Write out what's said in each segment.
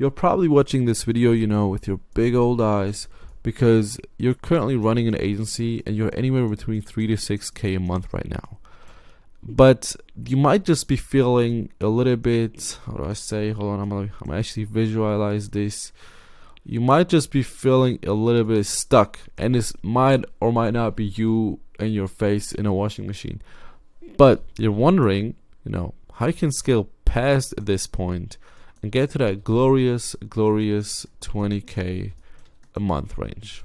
You're probably watching this video, with your big old eyes because you're currently running an agency and you're anywhere between 3 to 6K a month right now. But you might just be feeling a little bit, how do I say, hold on, I'm gonna actually visualize this. You might just be feeling a little bit stuck, and this might or might not be you and your face in a washing machine. But you're wondering, how you can scale past this point and get to that glorious 20K a month range,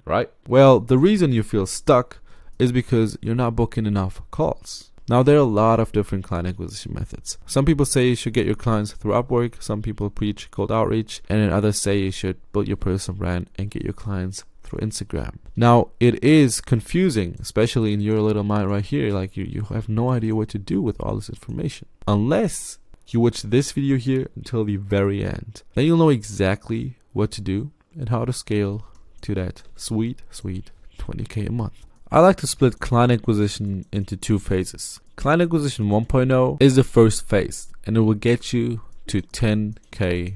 right? Well, the reason you feel stuck is because you're not booking enough calls. Now, there are a lot of different client acquisition methods. Some people say you should get your clients through Upwork. Some people preach cold outreach, and then others say you should build your personal brand and get your clients through Instagram. Now, it is confusing, especially in your little mind right here. Like you have no idea what to do with all this information unless you watch this video here until the very end. Then you'll know exactly what to do and how to scale to that sweet 20K a month. I like to split client acquisition into two phases. Client acquisition 1.0 is the first phase, and it will get you to 10K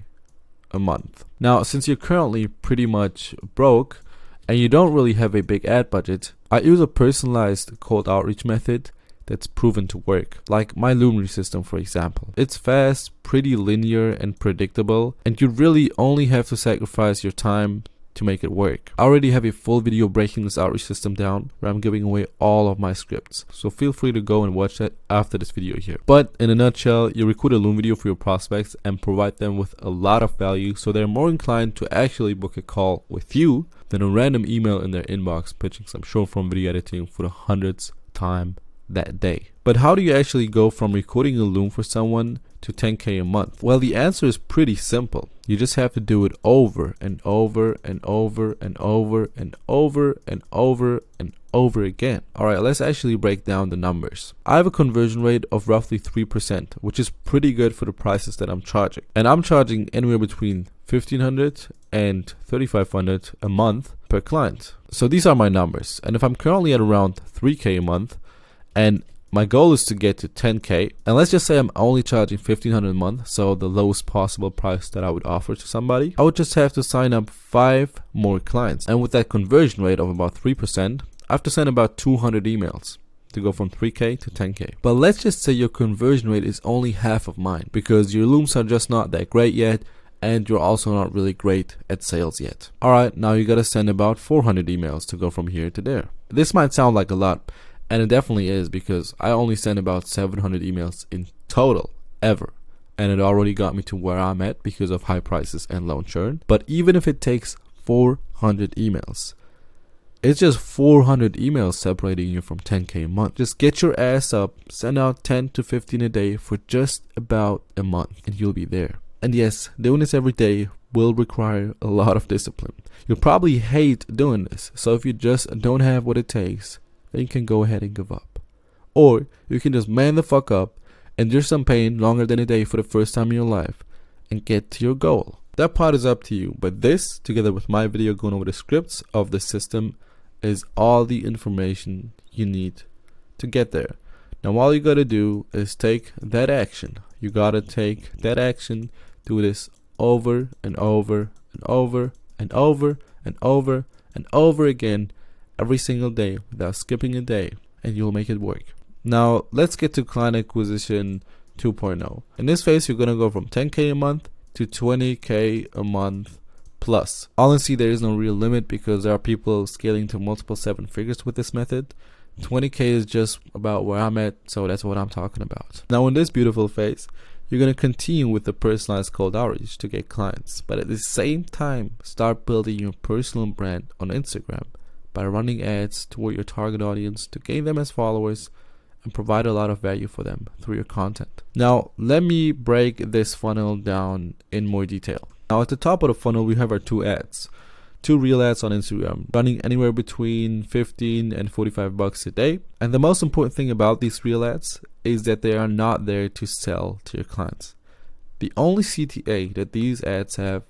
a month. Now, since you're currently pretty much broke and you don't really have a big ad budget, I use a personalized cold outreach method that's proven to work, like my Luminary system, for example. It's fast, pretty linear and predictable, and you really only have to sacrifice your time to make it work. I already have a full video breaking this outreach system down where I'm giving away all of my scripts, so feel free to go and watch that after this video here. But in a nutshell, you record a Loom video for your prospects and provide them with a lot of value, so they're more inclined to actually book a call with you than a random email in their inbox pitching some short form video editing for the 100th time that day. But how do you actually go from recording a Loom for someone to 10K a month? Well, the answer is pretty simple. You just have to do it over and over and over and over and over and over and over again. Alright, let's actually break down the numbers. I have a conversion rate of roughly 3%, which is pretty good for the prices that I'm charging. And I'm charging anywhere between $1,500 and $3,500 a month per client. So these are my numbers. And if I'm currently at around 3K a month, and my goal is to get to 10K, and let's just say I'm only charging $1,500 a month, so the lowest possible price that I would offer to somebody, I would just have to sign up 5 more clients. And with that conversion rate of about 3%, I have to send about 200 emails to go from 3K to 10K. But let's just say your conversion rate is only half of mine because your Looms are just not that great yet, and you're also not really great at sales yet. Alright, now you gotta send about 400 emails to go from here to there. This might sound like a lot, and it definitely is, because I only sent about 700 emails in total ever, and it already got me to where I'm at because of high prices and low churn. But even if it takes 400 emails, it's just 400 emails separating you from 10K a month. Just get your ass up, send out 10 to 15 a day for just about a month, and you'll be there. And yes, doing this every day will require a lot of discipline. You'll probably hate doing this, so if you just don't have what it takes, then you can go ahead and give up. Or you can just man the fuck up, endure some pain longer than a day for the first time in your life, and get to your goal. That part is up to you, but this, together with my video going over the scripts of the system, is all the information you need to get there. Now all you gotta do is take that action. You gotta take that action, do this over and over and over and over and over and over again every single day without skipping a day, and you'll make it work. Now let's get to client acquisition 2.0. In this phase, you're gonna go from 10K a month to 20K a month plus. Honestly, there is no real limit because there are people scaling to multiple 7 figures with this method. 20K is just about where I'm at, so that's what I'm talking about. Now in this beautiful phase, you're going to continue with the personalized cold outreach to get clients, but at the same time start building your personal brand on Instagram by running ads toward your target audience to gain them as followers and provide a lot of value for them through your content. Now let me break this funnel down in more detail. Now at the top of the funnel, we have our 2 ads. 2 real ads on Instagram, running anywhere between 15 and 45 bucks a day. And the most important thing about these real ads is that they are not there to sell to your clients. The only CTA that these ads have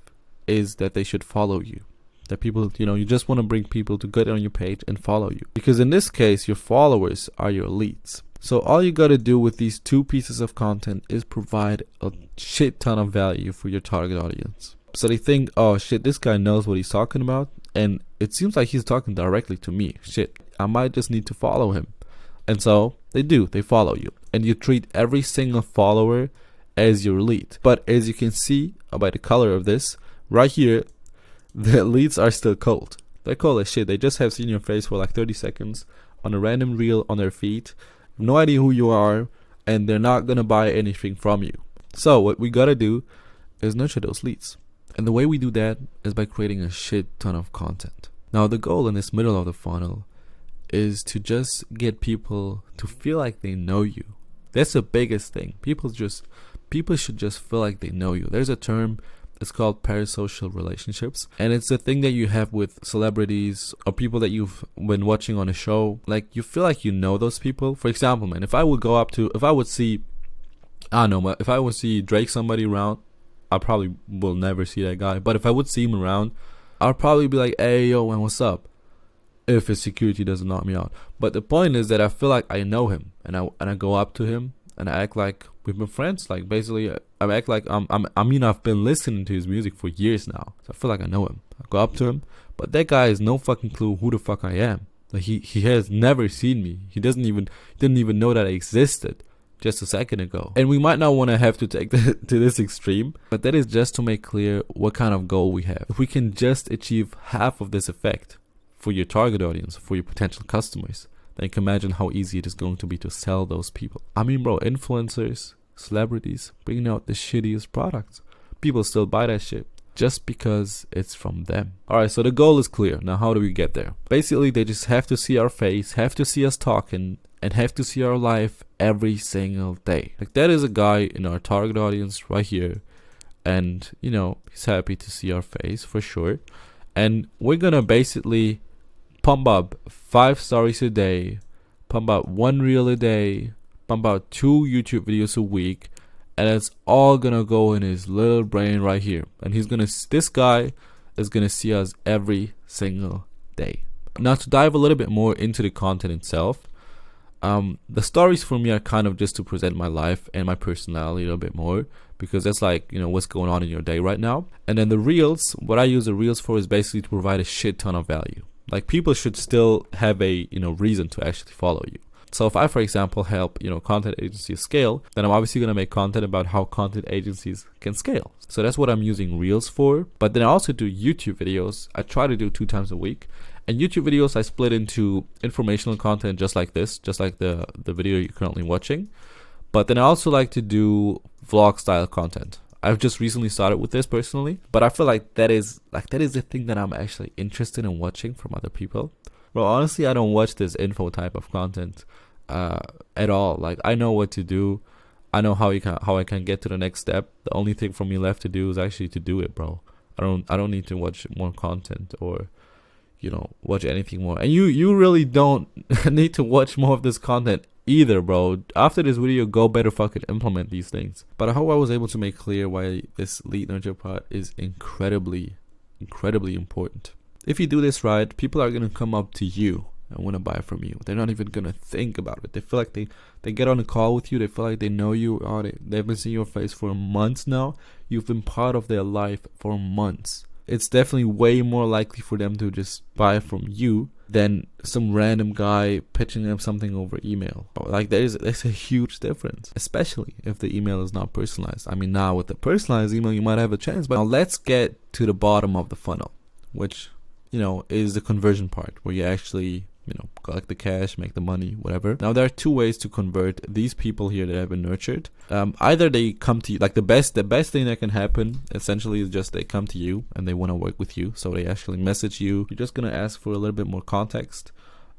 is that they should follow you. That people, you just want to bring people to get on your page and follow you. Because in this case, your followers are your leads. So all you gotta do with these 2 pieces of content is provide a shit ton of value for your target audience. So they think, oh shit, this guy knows what he's talking about, and it seems like he's talking directly to me. Shit, I might just need to follow him. And so they do, they follow you. And you treat every single follower as your lead. But as you can see by the color of this, right here, the leads are still cold. They're cold as shit. They just have seen your face for like 30 seconds on a random reel on their feed. No idea who you are, and they're not gonna buy anything from you. So what we gotta do is nurture those leads. And the way we do that is by creating a shit ton of content. Now the goal in this middle of the funnel is to just get people to feel like they know you. That's the biggest thing. People should just feel like they know you. There's a term, it's called parasocial relationships, and it's a thing that you have with celebrities or people that you've been watching on a show. Like, you feel like you know those people. For example, man, if I would see Drake somebody around, I probably will never see that guy. But if I would see him around, I'll probably be like, hey yo man, what's up? If his security doesn't knock me out. But the point is that I feel like I know him, and I go up to him and I act like we've been friends. Like, basically I act like I've been listening to his music for years now, so I feel like I know him. I go up to him, but that guy has no fucking clue who the fuck I am. Like, he has never seen me. He didn't even know that I existed just a second ago. And we might not want to have to take that to this extreme, but that is just to make clear what kind of goal we have. If we can just achieve half of this effect for your target audience, for your potential customers, then you can imagine how easy it is going to be to sell those people. I mean, bro, influencers, celebrities bringing out the shittiest products, people still buy that shit just because it's from them. Alright, so the goal is clear. Now how do we get there? Basically, they just have to see our face, have to see us talking, and have to see our life every single day. Like, that is a guy in our target audience right here, and you know, he's happy to see our face for sure. And we're gonna basically pump up 5 stories a day, pump out 1 reel a day, pump out 2 YouTube videos a week, and it's all gonna go in his little brain right here. And this guy is gonna see us every single day. Now, to dive a little bit more into the content itself, the stories for me are kind of just to present my life and my personality a little bit more, because that's like, you know, what's going on in your day right now. And then the reels, what I use the reels for is basically to provide a shit ton of value. Like, people should still have a, you know, reason to actually follow you. So if I, for example, help, you know, content agencies scale, then I'm obviously going to make content about how content agencies can scale. So that's what I'm using reels for. But then I also do YouTube videos. I try to do 2 times a week. And YouTube videos I split into informational content, just like this, just like the video you're currently watching. But then I also like to do vlog style content. I've just recently started with this personally, but I feel like that is the thing that I'm actually interested in watching from other people. Well, honestly, I don't watch this info type of content at all. Like, I know what to do. I know how I can get to the next step. The only thing for me left to do is actually to do it, bro. I don't need to watch more content or, you know, watch anything more. And you really don't need to watch more of this content either, bro. After this video, go better fucking implement these things. But I hope I was able to make clear why this lead nurture part is incredibly important. If you do this right, people are gonna come up to you and want to buy from you. They're not even gonna think about it. They feel like they get on a call with you. They feel like they know you. They've been seeing your face for months now. You've been part of their life for months. It's definitely way more likely for them to just buy from you than some random guy pitching them something over email. Like, there's a huge difference, especially if the email is not personalized. I mean, now with the personalized email, you might have a chance. But now let's get to the bottom of the funnel, which, you know, is the conversion part, where you actually, you know, collect the cash, make the money, whatever. Now, there are 2 ways to convert these people here that have been nurtured. Either they come to you, like the best thing that can happen essentially is just they come to you and they want to work with you. So they actually message you. You're just going to ask for a little bit more context.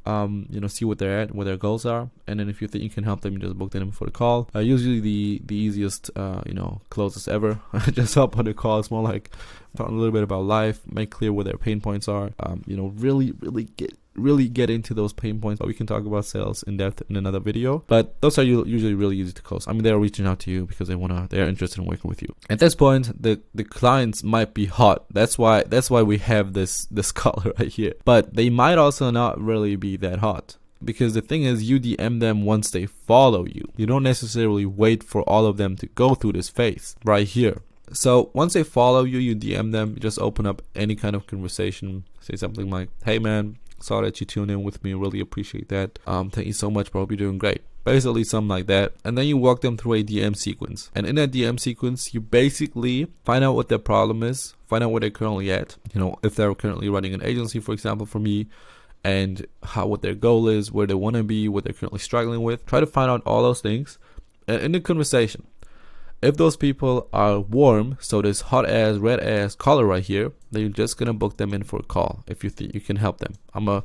You know, see what they're at, what their goals are, and then if you think you can help them, you just book them in for the call. Usually the easiest, you know, closest ever. Just hop on the call. It's more like talk a little bit about life, make clear what their pain points are. You know, really get into those pain points. But we can talk about sales in depth in another video. But those are usually really easy to close. I mean, they're reaching out to you because they're interested in working with you. At this point, the clients might be hot. That's why we have this color right here. But they might also not really be that hot. because the thing is, you DM them once they follow you. You don't necessarily wait for all of them to go through this phase right here. So once they follow you, you DM them, you just open up any kind of conversation, say something like, hey man, saw that you tuned in with me, really appreciate that. Thank you so much, bro, hope you're doing great. Basically something like that. And then you walk them through a DM sequence. And in that DM sequence, you basically find out what their problem is, find out where they're currently at. You know, if they're currently running an agency, for example, for me, and what their goal is, where they want to be, what they're currently struggling with. Try to find out all those things. And in the conversation, if those people are warm, so this hot ass, red ass color right here, then you're just gonna book them in for a call if you think you can help them. I'm gonna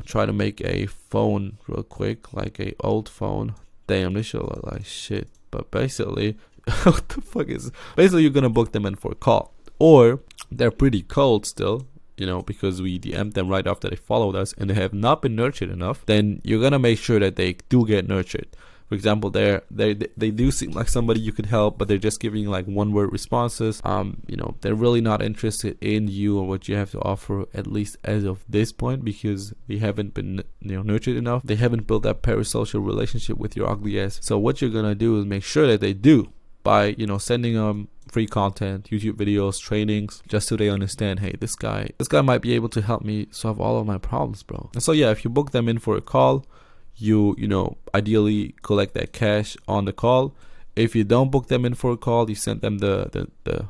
try to make a phone real quick, like a old phone. Damn, this should look like shit. But basically, what the fuck is? Basically, you're gonna book them in for a call, or they're pretty cold still. You know, because we DM'd them right after they followed us and they have not been nurtured enough, then you're gonna make sure that they do get nurtured. For example, they do seem like somebody you could help, but they're just giving like one-word responses. You know, they're really not interested in you or what you have to offer, at least as of this point, because they haven't been, you know, nurtured enough. They haven't built that parasocial relationship with your ugly ass. So what you're gonna do is make sure that they do by, you know, sending them free content, YouTube videos, trainings, just so they understand, hey, this guy might be able to help me solve all of my problems, bro. And so yeah, if you book them in for a call, you know, ideally collect that cash on the call. If you don't book them in for a call, you send them the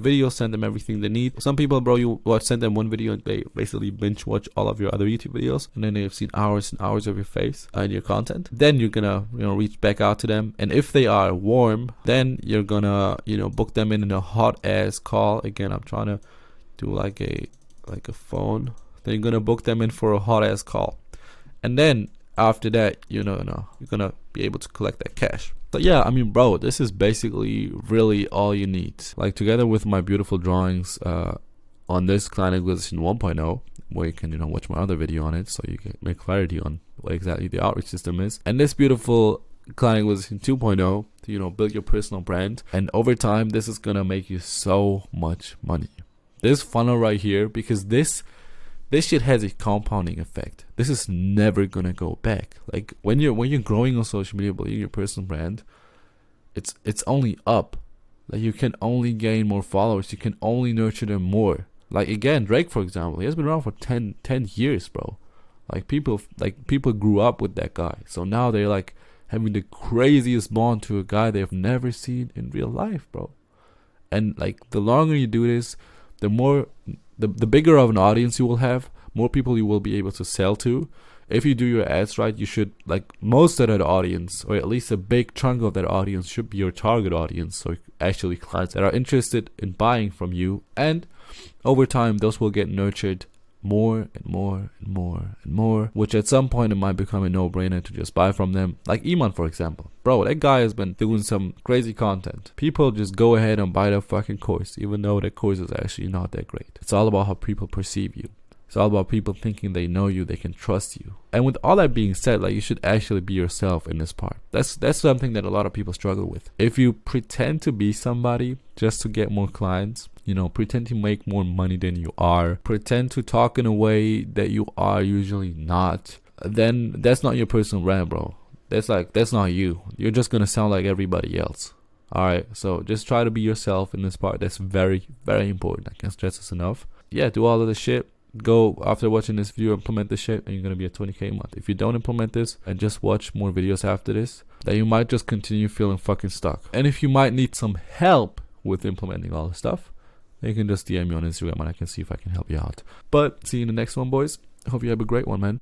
video, send them everything they need. Some people, bro, you send them one video and they basically binge watch all of your other YouTube videos, and then they've seen hours and hours of your face and your content. Then you're gonna, you know, reach back out to them, and if they are warm, then you're gonna, you know, book them in a hot ass call. Again, I'm trying to do like a phone. Then you're gonna book them in for a hot ass call, and then after that, you know, you're gonna be able to collect that cash. So yeah, I mean, bro, this is basically really all you need. Like, together with my beautiful drawings on this client acquisition 1.0, where you can, you know, watch my other video on it, so you can make clarity on what exactly the outreach system is, and this beautiful client acquisition 2.0 to, you know, build your personal brand. And over time, this is gonna make you so much money. This funnel right here, because this shit has a compounding effect. This is never gonna go back. Like, when you're growing on social media, building your personal brand, it's only up. Like, you can only gain more followers. You can only nurture them more. Like, again, Drake, for example, he has been around for 10 years, bro. Like, people grew up with that guy. So now they're like having the craziest bond to a guy they've never seen in real life, bro. And like, the longer you do this, the bigger of an audience you will have, more people you will be able to sell to. If you do your ads right, you should, like, most of that audience, or at least a big chunk of that audience, should be your target audience. So actually clients that are interested in buying from you, and over time those will get nurtured more and more and more and more, which at some point it might become a no-brainer to just buy from them. Like Iman, for example, bro, that guy has been doing some crazy content. People just go ahead and buy the fucking course, even though the course is actually not that great. It's all about how people perceive you. It's all about people thinking they know you, they can trust you. And with all that being said, like, you should actually be yourself in this part. That's something that a lot of people struggle with. If you pretend to be somebody just to get more clients, you know, pretend to make more money than you are, pretend to talk in a way that you are usually not, then that's not your personal brand, bro. That's not you. You're just gonna sound like everybody else. Alright, so just try to be yourself in this part. That's very, very important. I can't stress this enough. Yeah, do all of the shit. Go, after watching this video, implement this shit, and you're gonna be at 20k a month. If you don't implement this and just watch more videos after this, then you might just continue feeling fucking stuck. And if you might need some help with implementing all this stuff, then you can just DM me on Instagram and I can see if I can help you out. But see you in the next one, boys. I hope you have a great one, man.